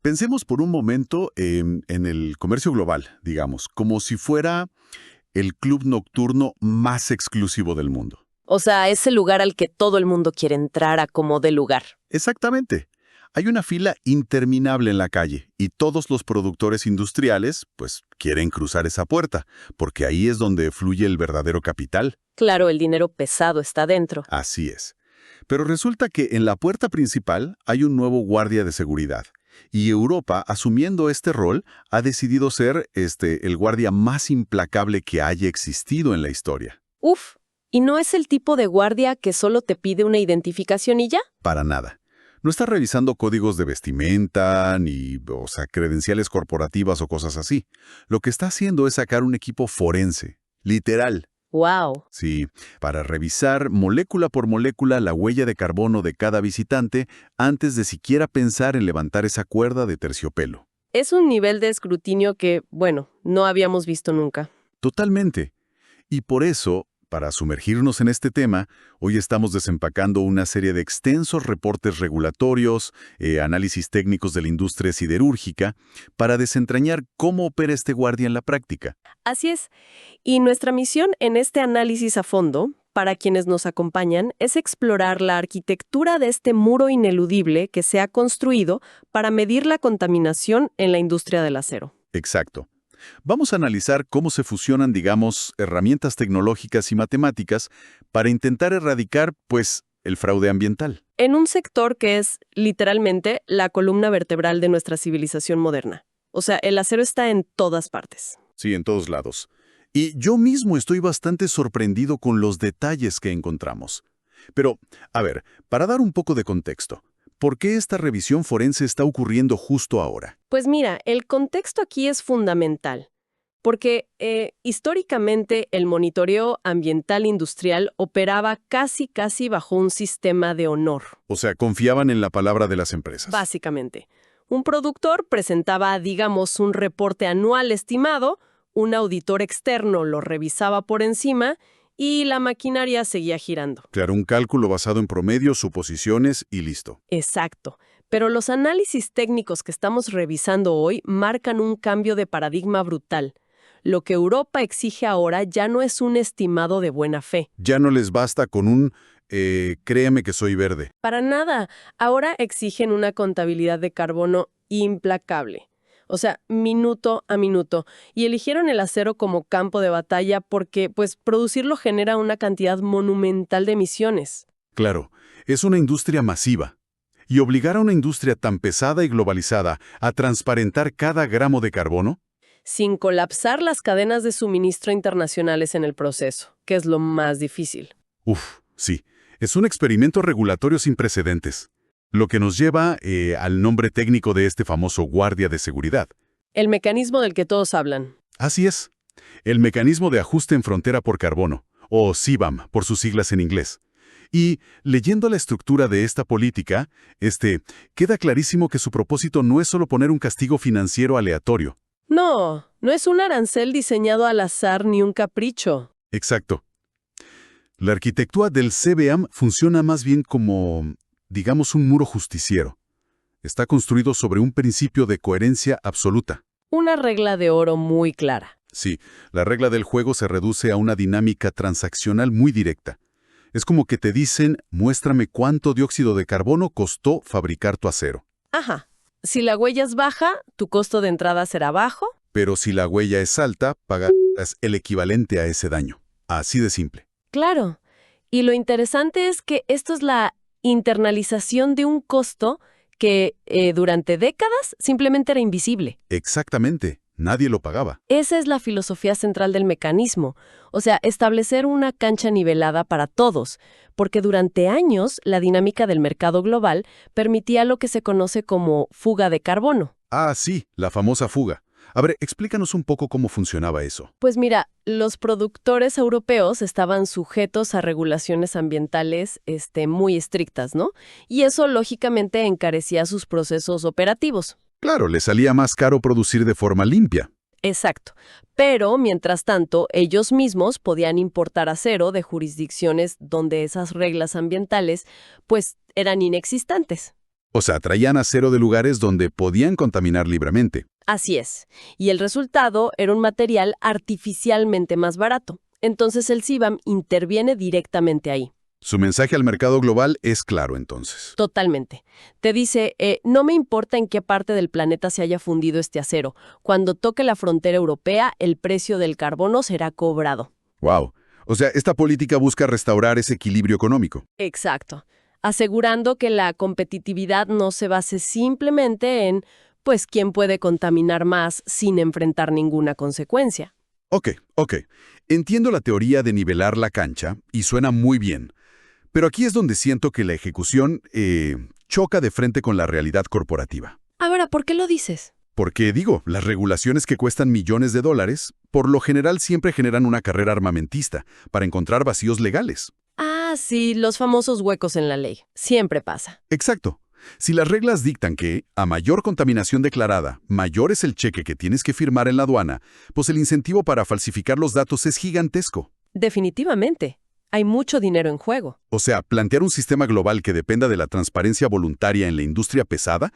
Pensemos por un momento en el comercio global, digamos, como si fuera el club nocturno más exclusivo del mundo. O sea, es el lugar al que todo el mundo quiere entrar a como de lugar. Exactamente. Hay una fila interminable en la calle y todos los productores industriales, pues, quieren cruzar esa puerta, porque ahí es donde fluye el verdadero capital. Claro, el dinero pesado está dentro. Así es. Pero resulta que en la puerta principal hay un nuevo guardia de seguridad. Y Europa, asumiendo este rol, ha decidido ser el guardia más implacable que haya existido en la historia. Uf, ¿y no es el tipo de guardia que solo te pide una identificación y ya? Para nada. No está revisando códigos de vestimenta, ni, credenciales corporativas o cosas así. Lo que está haciendo es sacar un equipo forense, literal. ¡Wow! Sí, para revisar molécula por molécula la huella de carbono de cada visitante antes de siquiera pensar en levantar esa cuerda de terciopelo. Es un nivel de escrutinio que, bueno, no habíamos visto nunca. Totalmente. Y por eso, para sumergirnos en este tema, hoy estamos desempacando una serie de extensos reportes regulatorios, análisis técnicos de la industria siderúrgica, para desentrañar cómo opera este guardia en la práctica. Así es. Y nuestra misión en este análisis a fondo, para quienes nos acompañan, es explorar la arquitectura de este muro ineludible que se ha construido para medir la contaminación en la industria del acero. Exacto. Vamos a analizar cómo se fusionan, digamos, herramientas tecnológicas y matemáticas para intentar erradicar, pues, el fraude ambiental. En un sector que es, literalmente, la columna vertebral de nuestra civilización moderna. O sea, el acero está en todas partes. Sí, en todos lados. Y yo mismo estoy bastante sorprendido con los detalles que encontramos. Pero, a ver, para dar un poco de contexto, ¿por qué esta revisión forense está ocurriendo justo ahora? Pues mira, el contexto aquí es fundamental, porque históricamente el monitoreo ambiental industrial operaba casi bajo un sistema de honor. O sea, confiaban en la palabra de las empresas. Básicamente, un productor presentaba, digamos, un reporte anual estimado, un auditor externo lo revisaba por encima y la maquinaria seguía girando. Claro, un cálculo basado en promedios, suposiciones y listo. Exacto. Pero los análisis técnicos que estamos revisando hoy marcan un cambio de paradigma brutal. Lo que Europa exige ahora ya no es un estimado de buena fe. Ya no les basta con un créeme que soy verde. Para nada. Ahora exigen una contabilidad de carbono implacable. O sea, minuto a minuto. Y eligieron el acero como campo de batalla porque, pues, producirlo genera una cantidad monumental de emisiones. Claro, es una industria masiva. Y obligar a una industria tan pesada y globalizada a transparentar cada gramo de carbono, Sin colapsar las cadenas de suministro internacionales en el proceso, que es lo más difícil. sí, es un experimento regulatorio sin precedentes. Lo que nos lleva al nombre técnico de este famoso guardia de seguridad. El mecanismo del que todos hablan. Así es, el mecanismo de ajuste en frontera por carbono, o CBAM por sus siglas en inglés. Y, leyendo la estructura de esta política, queda clarísimo que su propósito no es solo poner un castigo financiero aleatorio. No es un arancel diseñado al azar ni un capricho. Exacto. La arquitectura del CBAM funciona más bien como, digamos, un muro justiciero. Está construido sobre un principio de coherencia absoluta. Una regla de oro muy clara. Sí, la regla del juego se reduce a una dinámica transaccional muy directa. Es como que te dicen, muéstrame cuánto dióxido de carbono costó fabricar tu acero. Ajá. Si la huella es baja, tu costo de entrada será bajo. Pero si la huella es alta, pagarás el equivalente a ese daño. Así de simple. Claro. Y lo interesante es que esto es la internalización de un costo que durante décadas simplemente era invisible. Exactamente. Nadie lo pagaba. Esa es la filosofía central del mecanismo. O sea, establecer una cancha nivelada para todos, porque durante años la dinámica del mercado global permitía lo que se conoce como fuga de carbono. Ah, sí, la famosa fuga. A ver, explícanos un poco cómo funcionaba eso. Pues mira, los productores europeos estaban sujetos a regulaciones ambientales muy estrictas, ¿no? Y eso lógicamente encarecía sus procesos operativos. Claro, le salía más caro producir de forma limpia. Exacto. Pero, mientras tanto, ellos mismos podían importar acero de jurisdicciones donde esas reglas ambientales, pues, eran inexistentes. O sea, traían acero de lugares donde podían contaminar libremente. Así es. Y el resultado era un material artificialmente más barato. Entonces el CBAM interviene directamente ahí. Su mensaje al mercado global es claro, entonces. Totalmente. Te dice, no me importa en qué parte del planeta se haya fundido este acero. Cuando toque la frontera europea, el precio del carbono será cobrado. Wow. O sea, esta política busca restaurar ese equilibrio económico. Exacto. Asegurando que la competitividad no se base simplemente en, pues, quién puede contaminar más sin enfrentar ninguna consecuencia. Ok. Entiendo la teoría de nivelar la cancha y suena muy bien. Pero aquí es donde siento que la ejecución choca de frente con la realidad corporativa. Ahora, ¿por qué lo dices? Porque, digo, las regulaciones que cuestan millones de dólares, por lo general siempre generan una carrera armamentista para encontrar vacíos legales. Ah, sí, los famosos huecos en la ley. Siempre pasa. Exacto. Si las reglas dictan que, a mayor contaminación declarada, mayor es el cheque que tienes que firmar en la aduana, pues el incentivo para falsificar los datos es gigantesco. Definitivamente. Hay mucho dinero en juego. O sea, plantear un sistema global que dependa de la transparencia voluntaria en la industria pesada,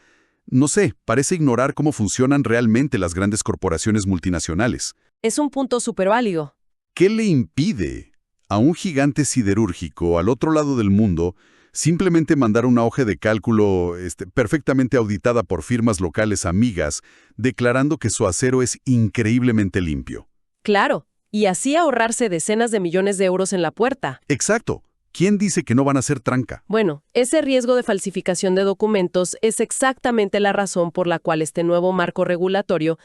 no sé, parece ignorar cómo funcionan realmente las grandes corporaciones multinacionales. Es un punto súper válido. ¿Qué le impide a un gigante siderúrgico al otro lado del mundo simplemente mandar una hoja de cálculo perfectamente auditada por firmas locales amigas, declarando que su acero es increíblemente limpio? Claro. Y así ahorrarse decenas de millones de euros en la puerta. Exacto. ¿Quién dice que no van a ser tranca? Bueno, ese riesgo de falsificación de documentos es exactamente la razón por la cual este nuevo marco regulatorio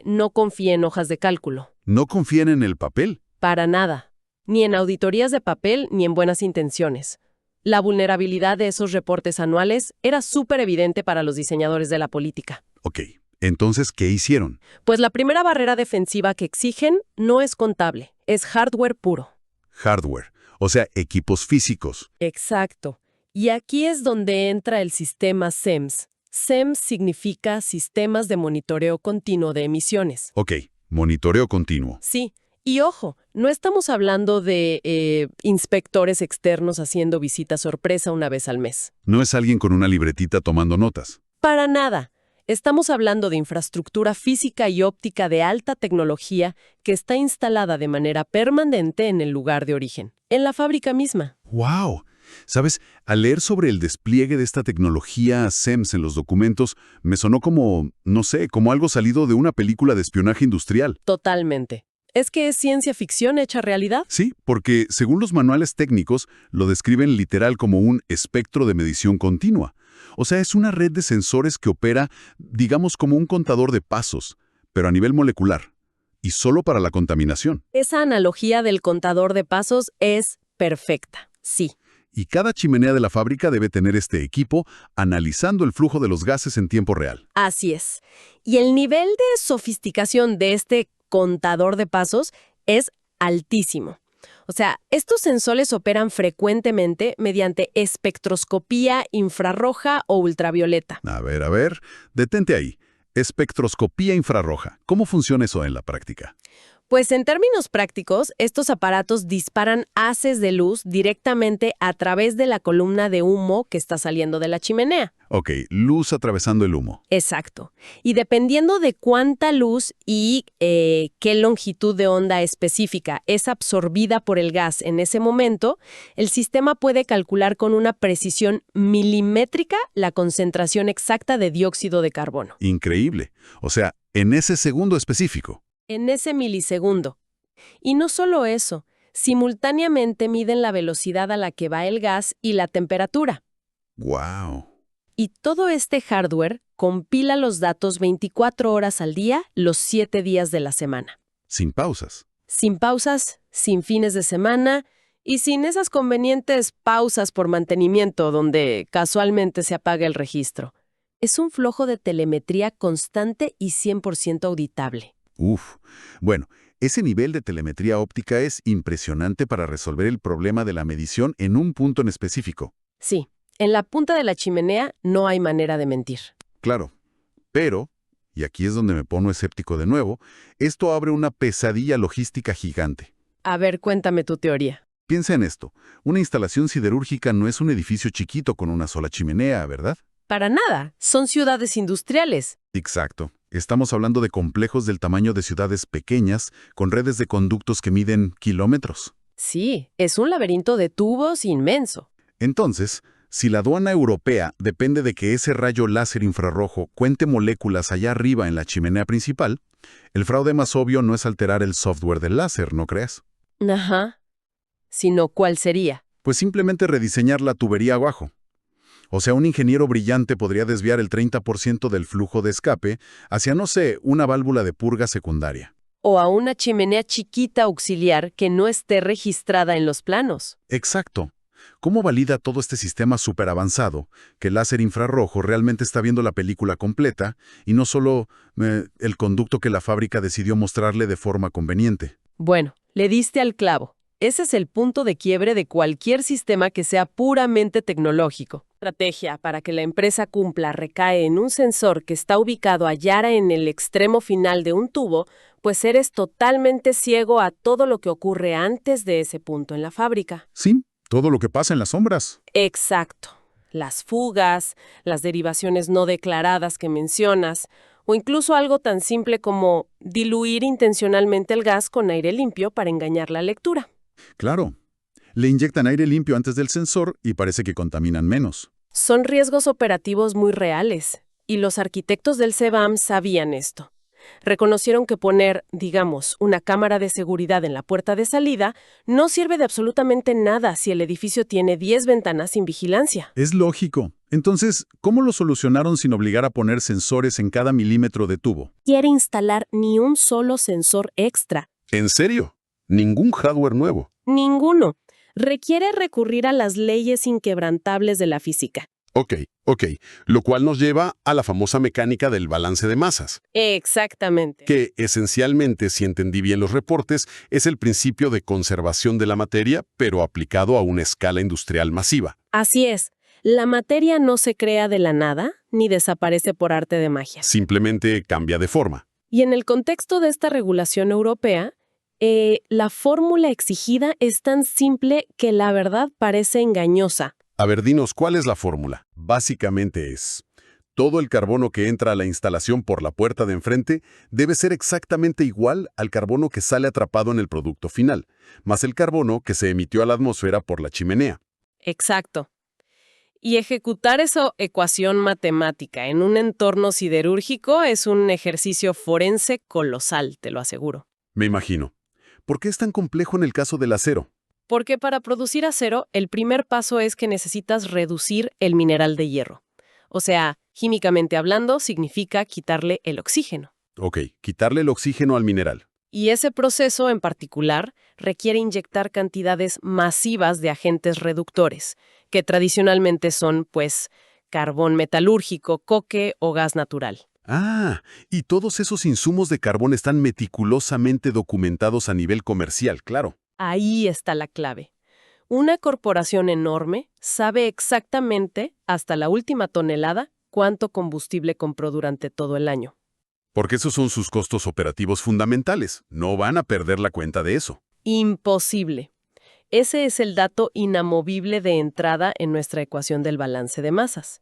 no confía en hojas de cálculo. No confían en el papel. Para nada. Ni en auditorías de papel ni en buenas intenciones. La vulnerabilidad de esos reportes anuales era súper evidente para los diseñadores de la política. Ok. Entonces, ¿qué hicieron? Pues la primera barrera defensiva que exigen no es contable, es hardware puro. Hardware, o sea, equipos físicos. Exacto. Y aquí es donde entra el sistema SEMS. SEMS significa Sistemas de Monitoreo Continuo de Emisiones. Ok, monitoreo continuo. Sí. Y ojo, no estamos hablando de inspectores externos haciendo visita sorpresa una vez al mes. No es alguien con una libretita tomando notas. Para nada. Estamos hablando de infraestructura física y óptica de alta tecnología que está instalada de manera permanente en el lugar de origen, en la fábrica misma. ¡Wow! ¿Sabes? Al leer sobre el despliegue de esta tecnología SEMS en los documentos, me sonó como, no sé, como algo salido de una película de espionaje industrial. Totalmente. ¿Es que es ciencia ficción hecha realidad? Sí, porque según los manuales técnicos, lo describen literal como un espectro de medición continua. O sea, es una red de sensores que opera, digamos, como un contador de pasos, pero a nivel molecular, y solo para la contaminación. Esa analogía del contador de pasos es perfecta, sí. Y cada chimenea de la fábrica debe tener este equipo analizando el flujo de los gases en tiempo real. Así es. Y el nivel de sofisticación de este contador de pasos es altísimo. O sea, estos sensores operan frecuentemente mediante espectroscopía infrarroja o ultravioleta. A ver, detente ahí. Espectroscopía infrarroja. ¿Cómo funciona eso en la práctica? Pues en términos prácticos, estos aparatos disparan haces de luz directamente a través de la columna de humo que está saliendo de la chimenea. Ok, luz atravesando el humo. Exacto. Y dependiendo de cuánta luz y qué longitud de onda específica es absorbida por el gas en ese momento, el sistema puede calcular con una precisión milimétrica la concentración exacta de dióxido de carbono. Increíble. O sea, en ese segundo específico. En ese milisegundo. Y no solo eso, simultáneamente miden la velocidad a la que va el gas y la temperatura. ¡Wow! Y todo este hardware compila los datos 24 horas al día, los 7 días de la semana. Sin pausas. Sin pausas, sin fines de semana y sin esas convenientes pausas por mantenimiento donde casualmente se apaga el registro. Es un flujo de telemetría constante y 100% auditable. Uf. Bueno, ese nivel de telemetría óptica es impresionante para resolver el problema de la medición en un punto en específico. Sí, en la punta de la chimenea no hay manera de mentir. Claro. Pero, y aquí es donde me pongo escéptico de nuevo, esto abre una pesadilla logística gigante. A ver, cuéntame tu teoría. Piensa en esto. Una instalación siderúrgica no es un edificio chiquito con una sola chimenea, ¿verdad? Para nada, son ciudades industriales. Exacto. Estamos hablando de complejos del tamaño de ciudades pequeñas, con redes de conductos que miden kilómetros. Sí, es un laberinto de tubos inmenso. Entonces, si la aduana europea depende de que ese rayo láser infrarrojo cuente moléculas allá arriba en la chimenea principal, el fraude más obvio no es alterar el software del láser, ¿no crees? Ajá. Sino, ¿cuál sería? Pues simplemente rediseñar la tubería abajo. O sea, un ingeniero brillante podría desviar el 30% del flujo de escape hacia, no sé, una válvula de purga secundaria. O a una chimenea chiquita auxiliar que no esté registrada en los planos. Exacto. ¿Cómo valida todo este sistema superavanzado que el láser infrarrojo realmente está viendo la película completa y no solo el conducto que la fábrica decidió mostrarle de forma conveniente? Bueno, le diste al clavo. Ese es el punto de quiebre de cualquier sistema que sea puramente tecnológico. La estrategia para que la empresa cumpla recae en un sensor que está ubicado allá en el extremo final de un tubo, pues eres totalmente ciego a todo lo que ocurre antes de ese punto en la fábrica. Sí, todo lo que pasa en las sombras. Exacto. Las fugas, las derivaciones no declaradas que mencionas, o incluso algo tan simple como diluir intencionalmente el gas con aire limpio para engañar la lectura. Claro. Le inyectan aire limpio antes del sensor y parece que contaminan menos. Son riesgos operativos muy reales, y los arquitectos del CBAM sabían esto. Reconocieron que poner, digamos, una cámara de seguridad en la puerta de salida no sirve de absolutamente nada si el edificio tiene 10 ventanas sin vigilancia. Es lógico. Entonces, ¿cómo lo solucionaron sin obligar a poner sensores en cada milímetro de tubo? Quiere instalar ni un solo sensor extra. ¿En serio? ¿Ningún hardware nuevo? Ninguno. Requiere recurrir a las leyes inquebrantables de la física. Ok. Lo cual nos lleva a la famosa mecánica del balance de masas, Exactamente. que esencialmente, si entendí bien los reportes, es el principio de conservación de la materia, pero aplicado a una escala industrial masiva. Así es. La materia no se crea de la nada ni desaparece por arte de magia. Simplemente cambia de forma. Y en el contexto de esta regulación europea, la fórmula exigida es tan simple que la verdad parece engañosa. A ver, dinos, ¿cuál es la fórmula? Básicamente es: todo el carbono que entra a la instalación por la puerta de enfrente debe ser exactamente igual al carbono que sale atrapado en el producto final, más el carbono que se emitió a la atmósfera por la chimenea. Exacto. Y ejecutar esa ecuación matemática en un entorno siderúrgico es un ejercicio forense colosal, te lo aseguro. Me imagino. ¿Por qué es tan complejo en el caso del acero? Porque para producir acero, el primer paso es que necesitas reducir el mineral de hierro. O sea, químicamente hablando, significa quitarle el oxígeno. Ok, quitarle el oxígeno al mineral. Y ese proceso en particular requiere inyectar cantidades masivas de agentes reductores, que tradicionalmente son, pues, carbón metalúrgico, coque o gas natural. Ah, y todos esos insumos de carbón están meticulosamente documentados a nivel comercial, claro. Ahí está la clave. Una corporación enorme sabe exactamente, hasta la última tonelada, cuánto combustible compró durante todo el año. Porque esos son sus costos operativos fundamentales. No van a perder la cuenta de eso. Imposible. Ese es el dato inamovible de entrada en nuestra ecuación del balance de masas.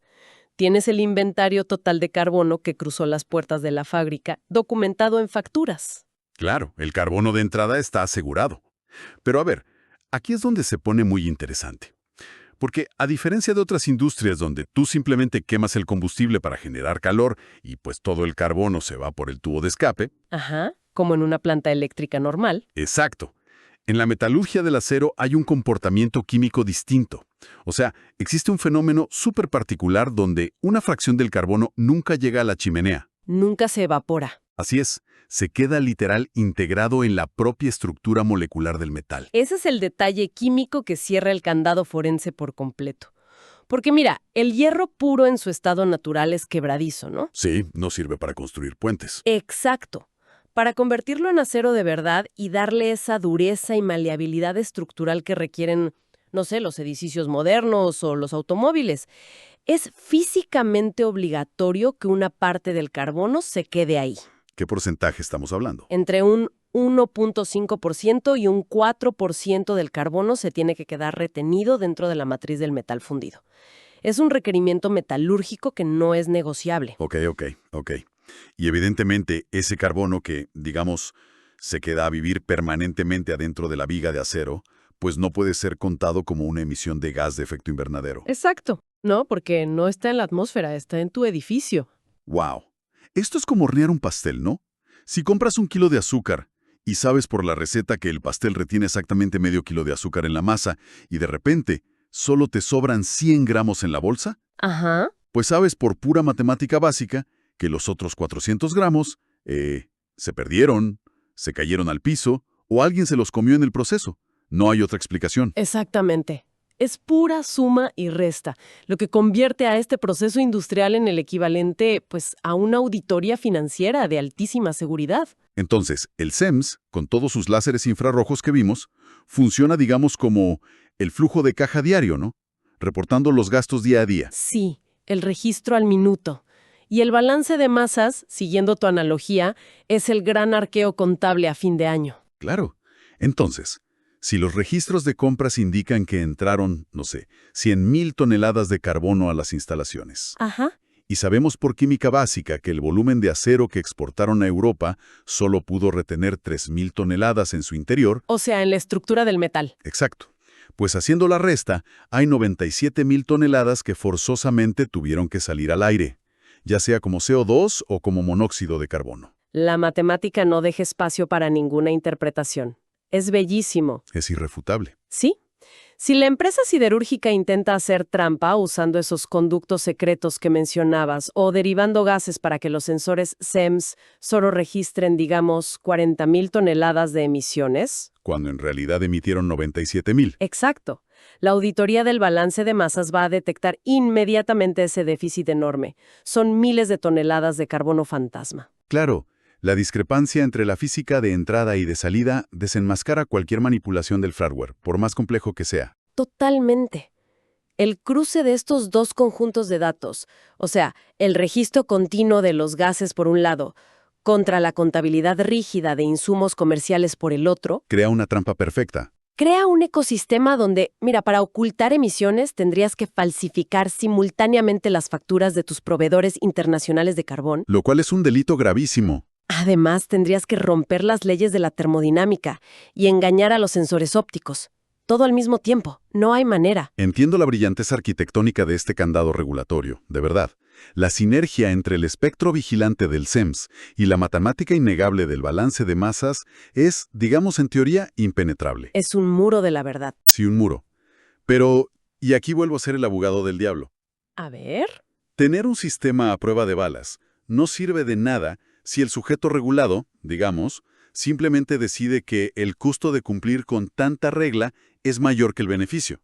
Tienes el inventario total de carbono que cruzó las puertas de la fábrica, documentado en facturas. Claro, el carbono de entrada está asegurado. Pero a ver, aquí es donde se pone muy interesante. Porque a diferencia de otras industrias donde tú simplemente quemas el combustible para generar calor y pues todo el carbono se va por el tubo de escape. Ajá, como en una planta eléctrica normal. Exacto. En la metalurgia del acero hay un comportamiento químico distinto. O sea, existe un fenómeno súper particular donde una fracción del carbono nunca llega a la chimenea. Nunca se evapora. Así es, se queda literal integrado en la propia estructura molecular del metal. Ese es el detalle químico que cierra el candado forense por completo. Porque mira, el hierro puro en su estado natural es quebradizo, ¿no? Sí, no sirve para construir puentes. Exacto. Para convertirlo en acero de verdad y darle esa dureza y maleabilidad estructural que requieren, no sé, los edificios modernos o los automóviles, es físicamente obligatorio que una parte del carbono se quede ahí. ¿Qué porcentaje estamos hablando? Entre un 1.5% y un 4% del carbono se tiene que quedar retenido dentro de la matriz del metal fundido. Es un requerimiento metalúrgico que no es negociable. Ok. Y evidentemente ese carbono que, digamos, se queda a vivir permanentemente adentro de la viga de acero, pues no puede ser contado como una emisión de gas de efecto invernadero. Exacto. No, porque no está en la atmósfera, está en tu edificio. ¡Wow! Esto es como hornear un pastel, ¿no? Si compras 1 kilo de azúcar y sabes por la receta que el pastel retiene exactamente medio kilo de azúcar en la masa y de repente solo te sobran 100 gramos en la bolsa, Ajá. pues sabes por pura matemática básica que los otros 400 gramos se perdieron, se cayeron al piso o alguien se los comió en el proceso. No hay otra explicación. Exactamente. Es pura suma y resta, lo que convierte a este proceso industrial en el equivalente, pues, a una auditoría financiera de altísima seguridad. Entonces, el SEMS, con todos sus láseres infrarrojos que vimos, funciona, digamos, como el flujo de caja diario, ¿no? Reportando los gastos día a día. Sí, el registro al minuto. Y el balance de masas, siguiendo tu analogía, es el gran arqueo contable a fin de año. Claro. Entonces, si los registros de compras indican que entraron, no sé, 100.000 toneladas de carbono a las instalaciones, Ajá. y sabemos por química básica que el volumen de acero que exportaron a Europa solo pudo retener 3.000 toneladas en su interior, O sea, en la estructura del metal. exacto, pues haciendo la resta, hay 97.000 toneladas que forzosamente tuvieron que salir al aire, ya sea como CO2 o como monóxido de carbono. La matemática no deja espacio para ninguna interpretación. Es bellísimo. Es irrefutable. ¿Sí? Si la empresa siderúrgica intenta hacer trampa usando esos conductos secretos que mencionabas o derivando gases para que los sensores SEMS solo registren, digamos, 40.000 toneladas de emisiones. Cuando en realidad emitieron 97.000. Exacto. La auditoría del balance de masas va a detectar inmediatamente ese déficit enorme. Son miles de toneladas de carbono fantasma. Claro, la discrepancia entre la física de entrada y de salida desenmascara cualquier manipulación del hardware, por más complejo que sea. Totalmente. El cruce de estos dos conjuntos de datos, o sea, el registro continuo de los gases por un lado, contra la contabilidad rígida de insumos comerciales por el otro, Crea una trampa perfecta. crea un ecosistema donde, mira, para ocultar emisiones tendrías que falsificar simultáneamente las facturas de tus proveedores internacionales de carbón. Lo cual es un delito gravísimo. Además, tendrías que romper las leyes de la termodinámica y engañar a los sensores ópticos. Todo al mismo tiempo. No hay manera. Entiendo la brillantez arquitectónica de este candado regulatorio, de verdad. La sinergia entre el espectro vigilante del SEMS y la matemática innegable del balance de masas es, digamos en teoría, impenetrable. Es un muro de la verdad. Sí, un muro. Pero, y aquí vuelvo a ser el abogado del diablo, A ver. tener un sistema a prueba de balas no sirve de nada si el sujeto regulado, digamos, simplemente decide que el costo de cumplir con tanta regla es mayor que el beneficio.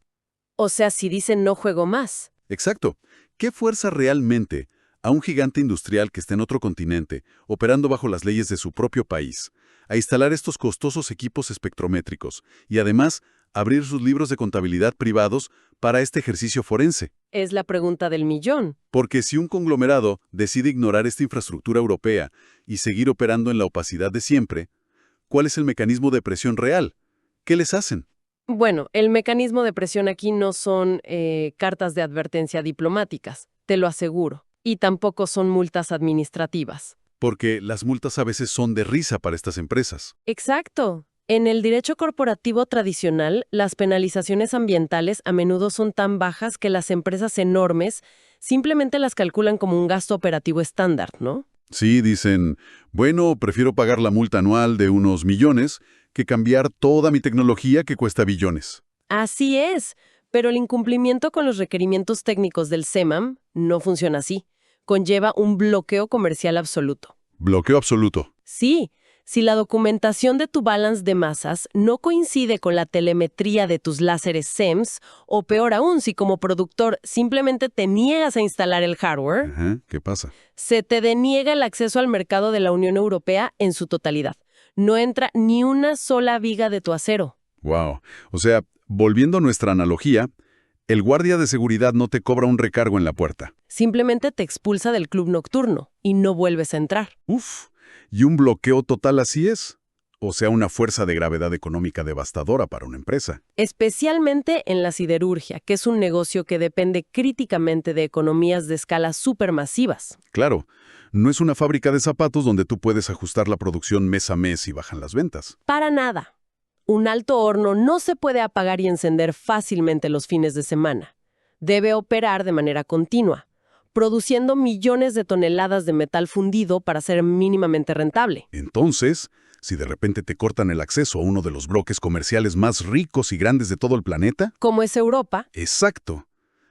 O sea, si dicen no juego más. Exacto. ¿Qué fuerza realmente a un gigante industrial que está en otro continente, operando bajo las leyes de su propio país, a instalar estos costosos equipos espectrométricos y además abrir sus libros de contabilidad privados para este ejercicio forense? Es la pregunta del millón. Porque si un conglomerado decide ignorar esta infraestructura europea y seguir operando en la opacidad de siempre, ¿cuál es el mecanismo de presión real? ¿Qué les hacen? Bueno, el mecanismo de presión aquí no son cartas de advertencia diplomáticas, te lo aseguro. Y tampoco son multas administrativas. Porque las multas a veces son de risa para estas empresas. Exacto. En el derecho corporativo tradicional, las penalizaciones ambientales a menudo son tan bajas que las empresas enormes simplemente las calculan como un gasto operativo estándar, ¿no? Sí, dicen, bueno, prefiero pagar la multa anual de unos millones que cambiar toda mi tecnología que cuesta billones. Así es, pero el incumplimiento con los requerimientos técnicos del CEMAM no funciona así. Conlleva un bloqueo comercial absoluto. Bloqueo absoluto. Sí, si la documentación de tu balance de masas no coincide con la telemetría de tus láseres SEMS, o peor aún, si como productor simplemente te niegas a instalar el hardware, Ajá, ¿qué pasa? se te deniega el acceso al mercado de la Unión Europea en su totalidad. No entra ni una sola viga de tu acero. Wow. O sea, volviendo a nuestra analogía, el guardia de seguridad no te cobra un recargo en la puerta. Simplemente te expulsa del club nocturno y no vuelves a entrar. Uf. ¿Y un bloqueo total así es? o sea, una fuerza de gravedad económica devastadora para una empresa. Especialmente en la siderurgia, que es un negocio que depende críticamente de economías de escala supermasivas. Claro, no es una fábrica de zapatos donde tú puedes ajustar la producción mes a mes y bajan las ventas. Para nada. Un alto horno no se puede apagar y encender fácilmente los fines de semana. Debe operar de manera continua, produciendo millones de toneladas de metal fundido para ser mínimamente rentable. Entonces, si de repente te cortan el acceso a uno de los bloques comerciales más ricos y grandes de todo el planeta, Como es Europa, exacto.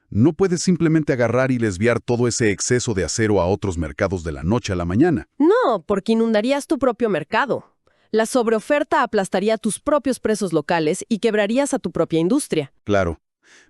No puedes simplemente agarrar y desviar todo ese exceso de acero a otros mercados de la noche a la mañana. no, porque inundarías tu propio mercado. La sobreoferta aplastaría tus propios precios locales y quebrarías a tu propia industria. Claro,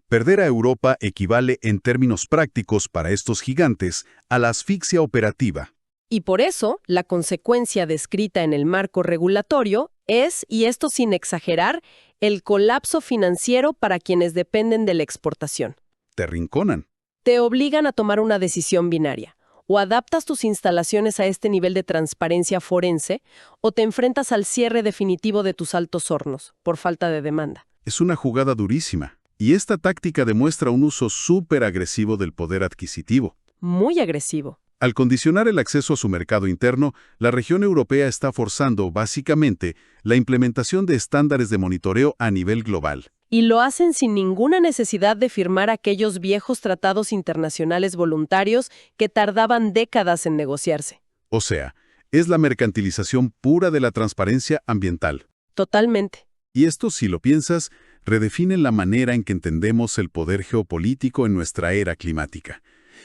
perder a Europa equivale en términos prácticos para estos gigantes a la asfixia operativa. Y por eso, la consecuencia descrita en el marco regulatorio es, y esto sin exagerar, el colapso financiero para quienes dependen de la exportación. Te rinconan. Te obligan a tomar una decisión binaria. O adaptas tus instalaciones a este nivel de transparencia forense, o te enfrentas al cierre definitivo de tus altos hornos, por falta de demanda. Es una jugada durísima. Y esta táctica demuestra un uso súper agresivo del poder adquisitivo. Muy agresivo. Al condicionar el acceso a su mercado interno, la región europea está forzando, básicamente, la implementación de estándares de monitoreo a nivel global. Y lo hacen sin ninguna necesidad de firmar aquellos viejos tratados internacionales voluntarios que tardaban décadas en negociarse. O sea, es la mercantilización pura de la transparencia ambiental. Totalmente. Y esto, si lo piensas, redefine la manera en que entendemos el poder geopolítico en nuestra era climática.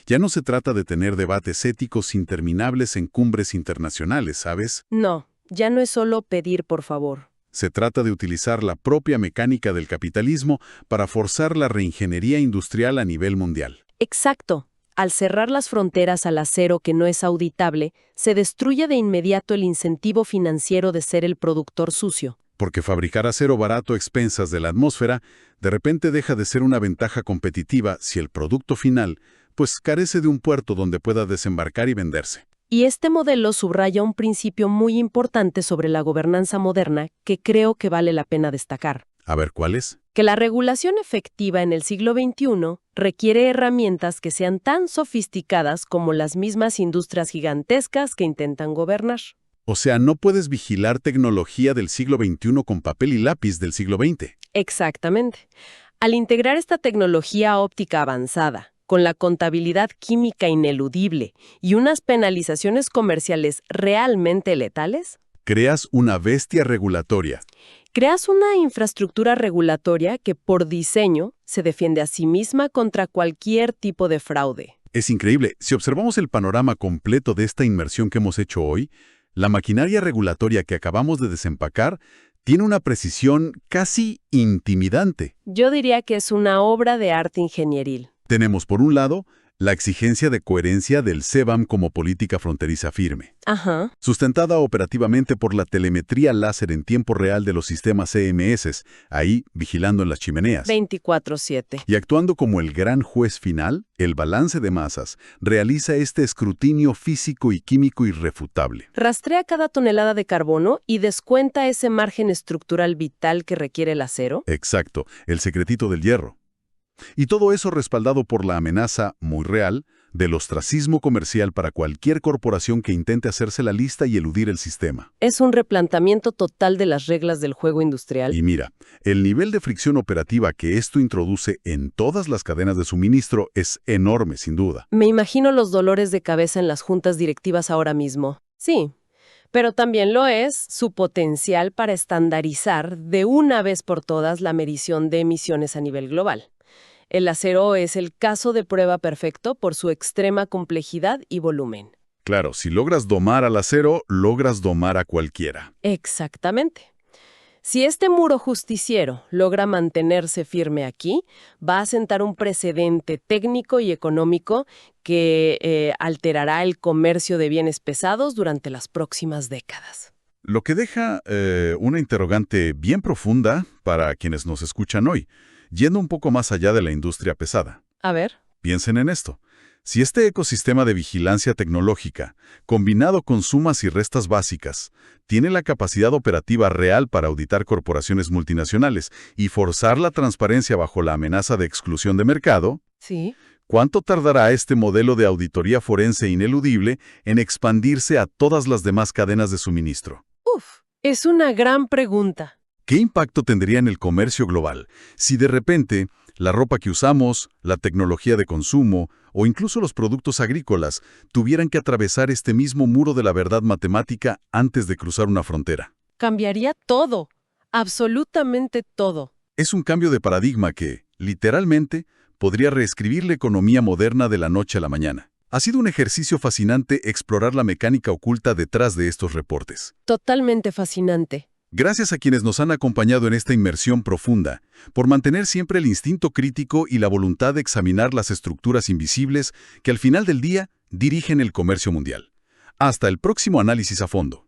Ya no se trata de tener debates éticos interminables en cumbres internacionales, ¿sabes? No, ya no es solo pedir por favor. Se trata de utilizar la propia mecánica del capitalismo para forzar la reingeniería industrial a nivel mundial. Exacto. Al cerrar las fronteras al acero que no es auditable, se destruye de inmediato el incentivo financiero de ser el productor sucio. Porque fabricar acero barato a expensas de la atmósfera de repente deja de ser una ventaja competitiva si el producto final, pues carece de un puerto donde pueda desembarcar y venderse. Y este modelo subraya un principio muy importante sobre la gobernanza moderna que creo que vale la pena destacar. A ver, ¿cuál es? Que la regulación efectiva en el siglo XXI requiere herramientas que sean tan sofisticadas como las mismas industrias gigantescas que intentan gobernar. O sea, no puedes vigilar tecnología del siglo XXI con papel y lápiz del siglo XX. Exactamente. Al integrar esta tecnología óptica avanzada, con la contabilidad química ineludible y unas penalizaciones comerciales realmente letales, Creas una bestia regulatoria. creas una infraestructura regulatoria que por diseño se defiende a sí misma contra cualquier tipo de fraude. Es increíble. Si observamos el panorama completo de esta inmersión que hemos hecho hoy, la maquinaria regulatoria que acabamos de desempacar tiene una precisión casi intimidante. Yo diría que es una obra de arte ingenieril. Tenemos, por un lado, la exigencia de coherencia del CBAM como política fronteriza firme, Ajá. sustentada operativamente por la telemetría láser en tiempo real de los sistemas EMS, ahí vigilando en las chimeneas. 24/7. Y actuando como el gran juez final, el balance de masas realiza este escrutinio físico y químico irrefutable. Rastrea cada tonelada de carbono y descuenta ese margen estructural vital que requiere el acero. Exacto, el secretito del hierro. Y todo eso respaldado por la amenaza, muy real, del ostracismo comercial para cualquier corporación que intente hacerse la lista y eludir el sistema. Es un replanteamiento total de las reglas del juego industrial. Y mira, el nivel de fricción operativa que esto introduce en todas las cadenas de suministro es enorme, sin duda. Me imagino los dolores de cabeza en las juntas directivas ahora mismo. Sí, pero también lo es su potencial para estandarizar de una vez por todas la medición de emisiones a nivel global. El acero es el caso de prueba perfecto por su extrema complejidad y volumen. Claro, si logras domar al acero, logras domar a cualquiera. Exactamente. Si este muro justiciero logra mantenerse firme aquí, va a sentar un precedente técnico y económico que alterará el comercio de bienes pesados durante las próximas décadas. Lo que deja una interrogante bien profunda para quienes nos escuchan hoy, yendo un poco más allá de la industria pesada. A ver. Piensen en esto. Si este ecosistema de vigilancia tecnológica, combinado con sumas y restas básicas, tiene la capacidad operativa real para auditar corporaciones multinacionales y forzar la transparencia bajo la amenaza de exclusión de mercado, Sí. ¿cuánto tardará este modelo de auditoría forense ineludible en expandirse a todas las demás cadenas de suministro? Uf, es una gran pregunta. ¿Qué impacto tendría en el comercio global si de repente la ropa que usamos, la tecnología de consumo o incluso los productos agrícolas tuvieran que atravesar este mismo muro de la verdad matemática antes de cruzar una frontera? Cambiaría todo, absolutamente todo. Es un cambio de paradigma que, literalmente, podría reescribir la economía moderna de la noche a la mañana. Ha sido un ejercicio fascinante explorar la mecánica oculta detrás de estos reportes. Totalmente fascinante. Gracias a quienes nos han acompañado en esta inmersión profunda, por mantener siempre el instinto crítico y la voluntad de examinar las estructuras invisibles que al final del día dirigen el comercio mundial. Hasta el próximo análisis a fondo.